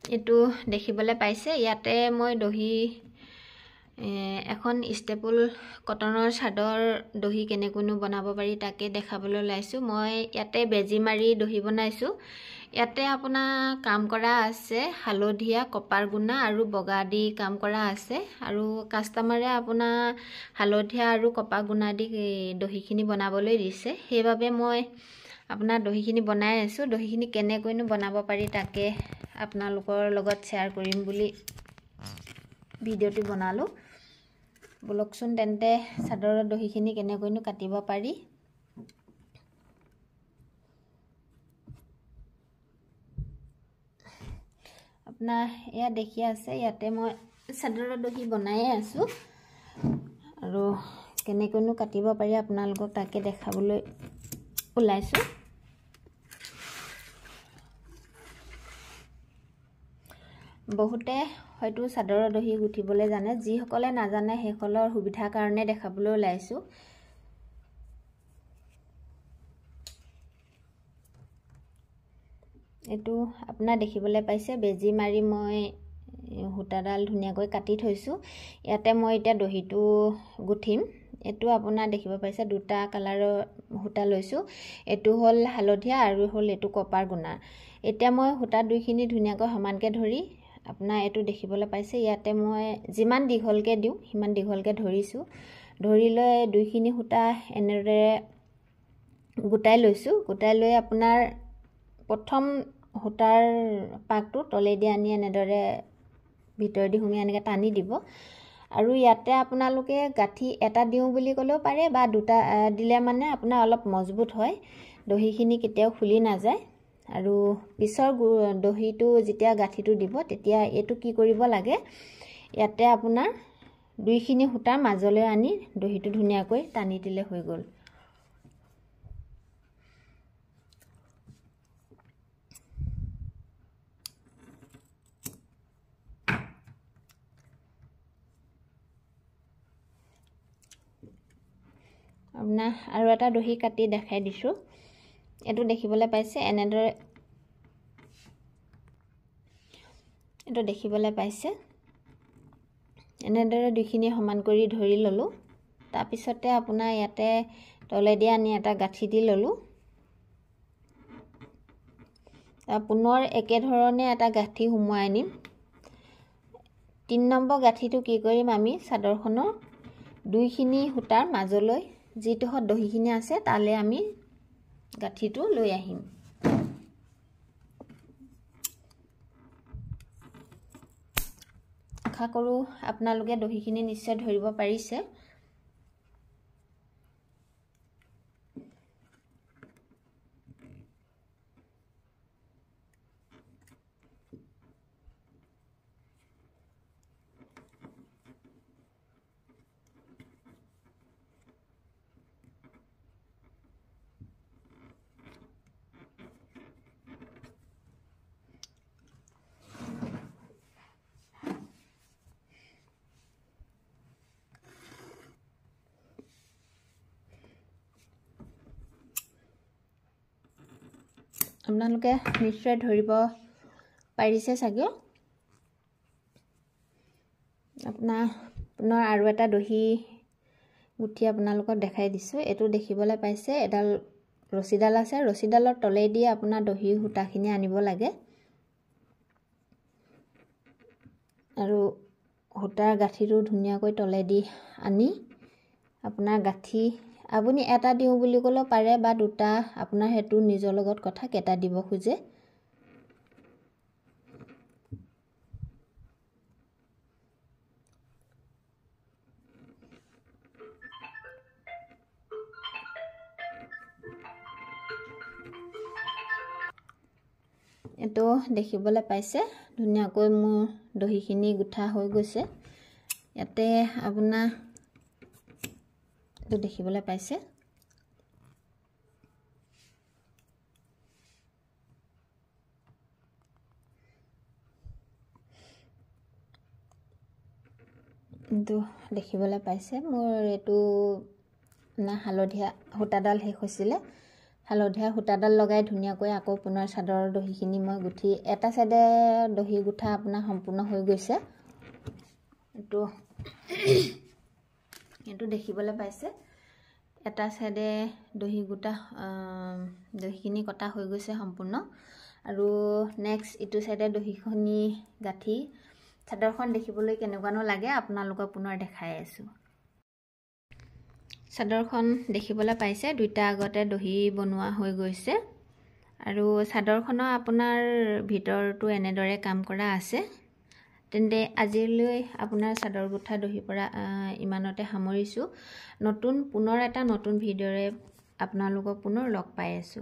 এইটো দেখিবলৈ পাইছে ইয়াতে মই দহি এখন ষ্টেপল কটনৰ চাদৰ দহি কেনেকৈনো বনাব পাৰি তাকে দেখাবলৈ ওলাইছো মই ইয়াতে বেজি মাৰি দহি বনাইছো ইয়াতে আপোনাৰ কাম কৰা আছে হালধীয়া কপাৰ গুণা আৰু বগা দি কাম কৰা আছে আৰু কাস্টমাৰে আপোনাৰ হালধীয়া আৰু কপাৰ গুণা দি দহিখিনি বনাবলৈ দিছে সেইবাবে মই আপোনাৰ দহিখিনি বনাই আছো দহিখিনি কেনেকৈনো বনাব পাৰি তাকে আপোনালোকৰ লগত শ্বেয়াৰ কৰিম বুলি ভিডিঅ'টি বনালো বলকচোন তেন্তে চাদৰৰ দহিখিনি কেনেকৈনো কাটিব পাৰি আপোনাৰ এয়া দেখি আছে ইয়াতে মই চাদৰৰ দহি বনাই আছো আৰু কেনেকৈনো কাটিব পাৰি আপোনালোকক তাকে দেখাবলৈ ওলাইছো বহুতে হয়তো চাদৰৰ দহি গুঠিবলৈ জানে যিসকলে নাজানে সেইসকলৰ সুবিধাৰ কাৰণে দেখাবলৈ ওলাইছো এটো আপোনাৰ দেখিবলৈ পাইছে বেজি মাৰি মই হুটাডাল ধুনিয়াকৈ কাটি থৈছো ইয়াতে মই এতিয়া দহিটো গুঠিম এটো আপোনাৰ দেখিব পাইছে দুটা কালাৰৰ হুটা লৈছো এটো হল হালধীয়া আৰু হল এটো কপাৰ গুণা এতিয়া মই হুটা দুইখিনি ধুনিয়াকৈ সমানকে ধৰি আপোনাৰ এটো দেখিবলৈ পাইছে ইয়াতে মই যিমান দীঘলকে দিও হিমান দীঘলকে ধৰিছো ধৰি লৈ দুইখিনি হুটা এনেৰে গুটাই লৈছো গুটাই লৈ আপোনাৰ প্ৰথম হুটাৰ পাকটো তলে দি আনি এনেদৰে ভিতৰ দি হুমি এনেকে টানি দিব আৰু ইয়াতে আপোনালোকে গাঠি এটা দিও বুলি কলেও পাৰে বা দুটা দিলে মানে আপোনাৰ অলপ মজবুত হয় দহিখিনি কেতিয়াও খুলি নাযায় আৰু পিছৰ দহিটো যেতিয়া গাঠিটো দিব তেতিয়া এটো কি কৰিব লাগে ইয়াতে আপোনাৰ দুইখিনি হুটাৰ মাজলৈ আনি দহিটো ধুনিয়াকৈ টানি দিলে হৈ গল আপোনাৰ আৰু এটা দহি কাটি দেখাই দিছো এটো দেখিবলৈ পাইছে এনেদৰে এটো দেখিবলৈ পাইছে এনেদৰে দুইখিনি সমান কৰি ধৰি ললো তাৰ পিছতে আপোনাৰ ইয়াতে তলে দি আনি এটা গাঠি দি ললো পুনৰ একে ধৰণে এটা গাঠি হুমুৱাই নিম 3 নম্বৰ গাঠিটো কি কৰিম আমি চাদৰখনৰ দুইখিনি হুটাৰ মাজলৈ যিটো হত দহিখিনি আছে তালে আমি গাঠিটো লৈ আহিম আশা কৰো আপোনালোকে দহিখিনি নিশ্চয় ধৰিব পাৰিছে আপোনালোকে নিশ্চয় ধৰিব পাৰিছে চাগে আপোনাৰ পুনৰ আৰু এটা দহি গুঠি আপোনালোকক দেখাই দিছো এটো দেখিবলৈ পাইছে এডাল ৰছীডাল আছে ৰছীডালৰ তলে দি আপোনাৰ দহি হুটাখিনি আনিব লাগে আৰু হুটাৰ গাঠিটো ধুনিয়াকৈ তলে দি আনি আপোনাৰ গাঠি আপুনি এটা দিও বুলি কলে পাৰে বা দুটা আপোনাৰ হেতু নিজৰ লগত কথা কেটা দিব খুজে এটো দেখিবলৈ পাইছে ধুনিয়াকৈ মোৰ দহিখিনি গুঠা হৈ গৈছে ইয়াতে আপোনাৰ এটো দেখিবলৈ পাইছে কিন্তু দেখিবলৈ পাইছে মোৰ এটো না হালধীয়া হুটাডাল শেষ হৈছিলে হালধীয়া সূতাডাল লগাই ধুনীয়াকৈ আকৌ পুনৰ চাদৰৰ দহিখিনি মই গুঠি এটা চাইডে দহি গুঠা আপোনাৰ সম্পূৰ্ণ হৈ গৈছে। এইটো দেখিবলৈ পাইছে এটা চাইডে দহি গুঠা দহিখিনি কটা হৈ গৈছে সম্পূৰ্ণ। আৰু নেক্সট ইটো চাইডে দহিখিনি গাঁঠি চাদৰখন দেখিবলৈ কেনেকুৱানো লাগে আপোনালোকক পুনৰ দেখাই আছোঁ। চাদৰখন দেখিবলৈ পাইছে দুইটা আগতে দহি বনোৱা হৈ গৈছে আৰু চাদৰখনৰ আপোনাৰ ভিতৰটো এনেদৰে কাম কৰা আছে। তেন্তে আজিলৈ আপোনাৰ চাদৰ গুঠা দহি পৰা ইমানতে সামৰিছোঁ। পুনৰ এটা নতুন ভিডিঅ'ৰে আপোনালোকক পুনৰ লগ পাই আছোঁ।